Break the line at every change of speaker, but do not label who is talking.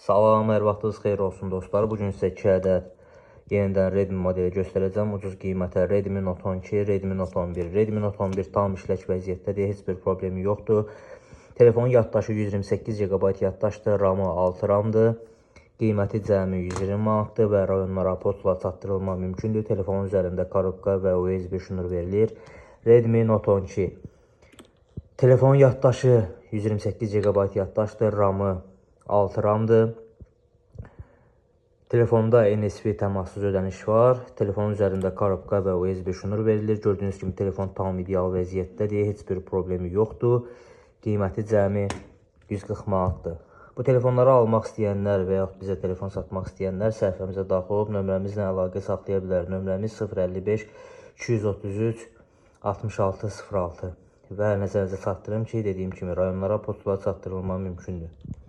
Salam, hər vaxtınız xeyir olsun dostlar. Bugün sizə 2 ədəd yenidən Redmi modeli göstərəcəm. Ucuz qiymətə Redmi Note 12, Redmi Note 11. Redmi Note 11 tam işlək vəziyyətdədir, heç bir problemi yoxdur. Telefonun yaddaşı 128 GB yaddaşdır, RAM-ı 6 RAM-dır. Qiyməti cəmi 120 manatdır və rayonlara postla çatdırılma mümkündür. Telefonun üzərində korobka və USB şnur verilir. Redmi Note 12. Telefonun yaddaşı 128 GB yaddaşdır, RAM-ı 6 RAM-dır. Telefonda NFC təmassız ödəniş var. Telefonun üzərində korobka və USB şnur verilir. Gördüyünüz kimi telefon tam ideal vəziyyətdədir. Heç bir problemi yoxdur. Qiyməti cəmi 140 manatdır. Bu telefonları almaq istəyənlər və yaxud bizə telefon satmaq istəyənlər səhifəmizə daxil olub nömrəmizlə əlaqə saxlaya bilər. Nömrəmiz 055 233 6606 və nəzərinizə çatdırım ki, dediyim kimi rayonlara postla çatdırılma mümkündür.